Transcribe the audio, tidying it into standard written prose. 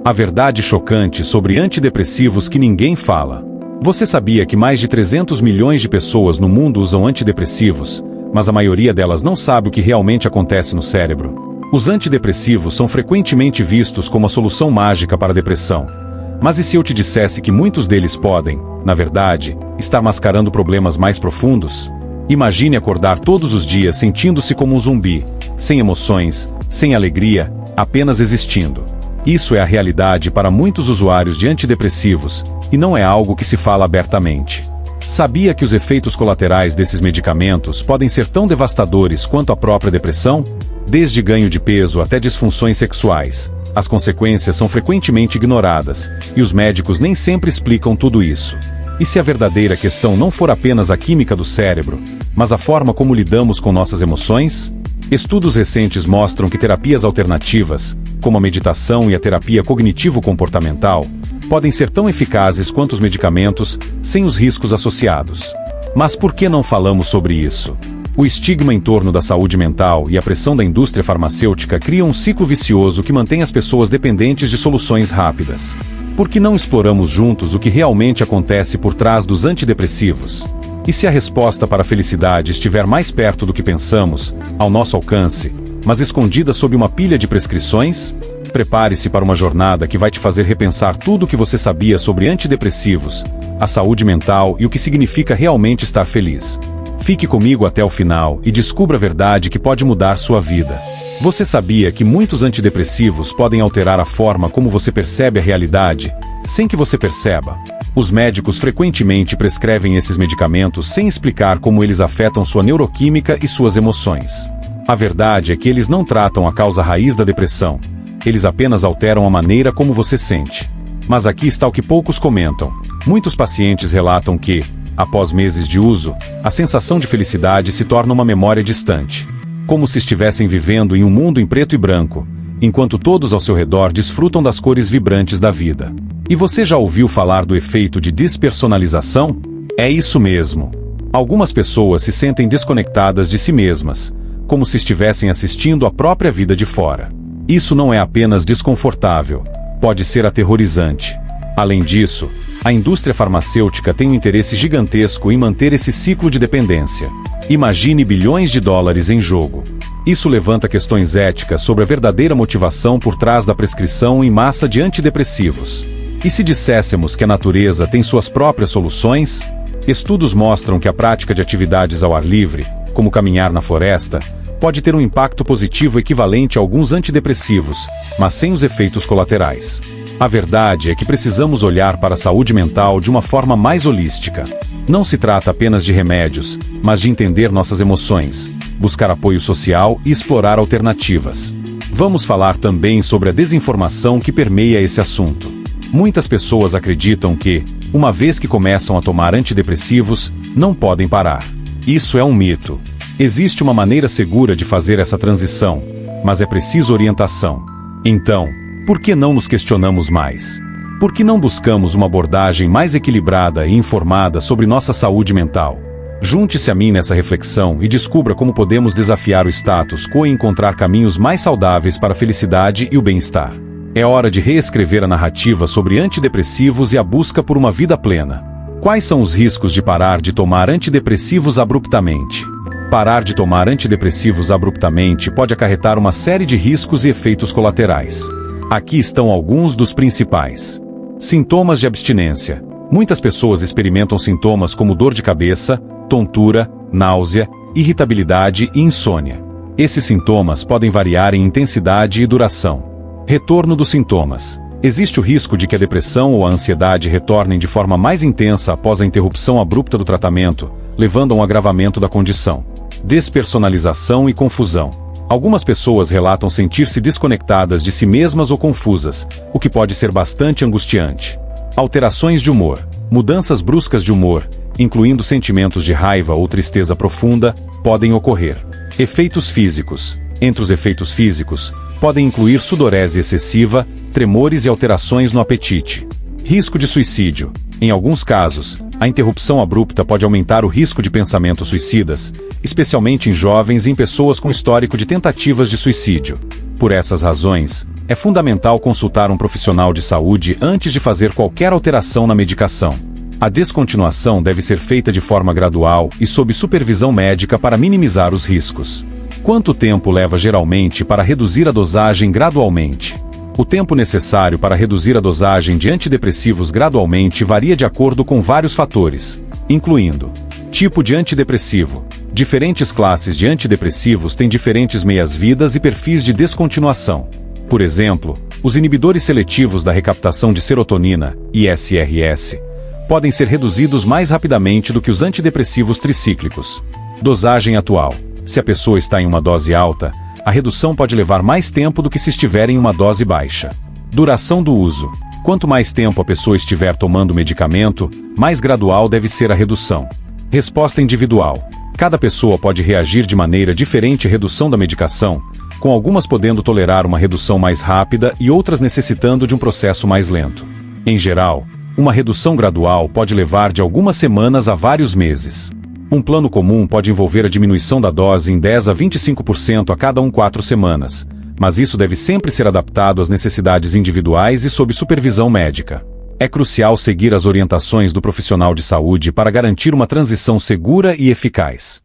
A verdade chocante sobre antidepressivos que ninguém fala. Você sabia que mais de 300 milhões de pessoas no mundo usam antidepressivos, mas a maioria delas não sabe o que realmente acontece no cérebro? Os antidepressivos são frequentemente vistos como a solução mágica para a depressão. Mas e se eu te dissesse que muitos deles podem, na verdade, estar mascarando problemas mais profundos? Imagine acordar todos os dias sentindo-se como um zumbi, sem emoções, sem alegria, apenas existindo. Isso é a realidade para muitos usuários de antidepressivos, e não é algo que se fala abertamente. Sabia que os efeitos colaterais desses medicamentos podem ser tão devastadores quanto a própria depressão? Desde ganho de peso até disfunções sexuais. As consequências são frequentemente ignoradas, e os médicos nem sempre explicam tudo isso. E se a verdadeira questão não for apenas a química do cérebro, mas a forma como lidamos com nossas emoções? Estudos recentes mostram que terapias alternativas, como a meditação e a terapia cognitivo-comportamental, podem ser tão eficazes quanto os medicamentos, sem os riscos associados. Mas por que não falamos sobre isso? O estigma em torno da saúde mental e a pressão da indústria farmacêutica criam um ciclo vicioso que mantém as pessoas dependentes de soluções rápidas. Por que não exploramos juntos o que realmente acontece por trás dos antidepressivos? E se a resposta para a felicidade estiver mais perto do que pensamos, ao nosso alcance, mas escondida sob uma pilha de prescrições? Prepare-se para uma jornada que vai te fazer repensar tudo o que você sabia sobre antidepressivos, a saúde mental e o que significa realmente estar feliz. Fique comigo até o final e descubra a verdade que pode mudar sua vida. Você sabia que muitos antidepressivos podem alterar a forma como você percebe a realidade, sem que você perceba? Os médicos frequentemente prescrevem esses medicamentos sem explicar como eles afetam sua neuroquímica e suas emoções. A verdade é que eles não tratam a causa raiz da depressão. Eles apenas alteram a maneira como você sente. Mas aqui está o que poucos comentam. Muitos pacientes relatam que, após meses de uso, a sensação de felicidade se torna uma memória distante. Como se estivessem vivendo em um mundo em preto e branco, enquanto todos ao seu redor desfrutam das cores vibrantes da vida. E você já ouviu falar do efeito de despersonalização? É isso mesmo. Algumas pessoas se sentem desconectadas de si mesmas, como se estivessem assistindo a própria vida de fora. Isso não é apenas desconfortável, pode ser aterrorizante. Além disso, a indústria farmacêutica tem um interesse gigantesco em manter esse ciclo de dependência. Imagine bilhões de dólares em jogo. Isso levanta questões éticas sobre a verdadeira motivação por trás da prescrição em massa de antidepressivos. E se disséssemos que a natureza tem suas próprias soluções? Estudos mostram que a prática de atividades ao ar livre, como caminhar na floresta, pode ter um impacto positivo equivalente a alguns antidepressivos, mas sem os efeitos colaterais. A verdade é que precisamos olhar para a saúde mental de uma forma mais holística. Não se trata apenas de remédios, mas de entender nossas emoções, buscar apoio social e explorar alternativas. Vamos falar também sobre a desinformação que permeia esse assunto. Muitas pessoas acreditam que, uma vez que começam a tomar antidepressivos, não podem parar. Isso é um mito. Existe uma maneira segura de fazer essa transição, mas é preciso orientação. Então, por que não nos questionamos mais? Por que não buscamos uma abordagem mais equilibrada e informada sobre nossa saúde mental? Junte-se a mim nessa reflexão e descubra como podemos desafiar o status quo e encontrar caminhos mais saudáveis para a felicidade e o bem-estar. É hora de reescrever a narrativa sobre antidepressivos e a busca por uma vida plena. Quais são os riscos de parar de tomar antidepressivos abruptamente? Parar de tomar antidepressivos abruptamente pode acarretar uma série de riscos e efeitos colaterais. Aqui estão alguns dos principais. Sintomas de abstinência. Muitas pessoas experimentam sintomas como dor de cabeça, tontura, náusea, irritabilidade e insônia. Esses sintomas podem variar em intensidade e duração. Retorno dos sintomas. Existe o risco de que a depressão ou a ansiedade retornem de forma mais intensa após a interrupção abrupta do tratamento, levando a um agravamento da condição. Despersonalização e confusão. Algumas pessoas relatam sentir-se desconectadas de si mesmas ou confusas, o que pode ser bastante angustiante. Alterações de humor. Mudanças bruscas de humor, incluindo sentimentos de raiva ou tristeza profunda, podem ocorrer. Efeitos físicos. Entre os efeitos físicos, podem incluir sudorese excessiva, tremores e alterações no apetite. Risco de suicídio. Em alguns casos, a interrupção abrupta pode aumentar o risco de pensamentos suicidas, especialmente em jovens e em pessoas com histórico de tentativas de suicídio. Por essas razões, É fundamental consultar um profissional de saúde antes de fazer qualquer alteração na medicação. A descontinuação deve ser feita de forma gradual e sob supervisão médica para minimizar os riscos. Quanto tempo leva geralmente para reduzir a dosagem gradualmente? O tempo necessário para reduzir a dosagem de antidepressivos gradualmente varia de acordo com vários fatores, incluindo tipo de antidepressivo. Diferentes classes de antidepressivos têm diferentes meias-vidas e perfis de descontinuação. Por exemplo, os inibidores seletivos da recaptação de serotonina, ISRS, podem ser reduzidos mais rapidamente do que os antidepressivos tricíclicos. Dosagem atual. Se a pessoa está em uma dose alta, a redução pode levar mais tempo do que se estiver em uma dose baixa. Duração do uso. Quanto mais tempo a pessoa estiver tomando o medicamento, mais gradual deve ser a redução. Resposta individual. Cada pessoa pode reagir de maneira diferente à redução da medicação, com algumas podendo tolerar uma redução mais rápida e outras necessitando de um processo mais lento. Em geral, uma redução gradual pode levar de algumas semanas a vários meses. Um plano comum pode envolver a diminuição da dose em 10 a 25% a cada 4 semanas, mas isso deve sempre ser adaptado às necessidades individuais e sob supervisão médica. É crucial seguir as orientações do profissional de saúde para garantir uma transição segura e eficaz.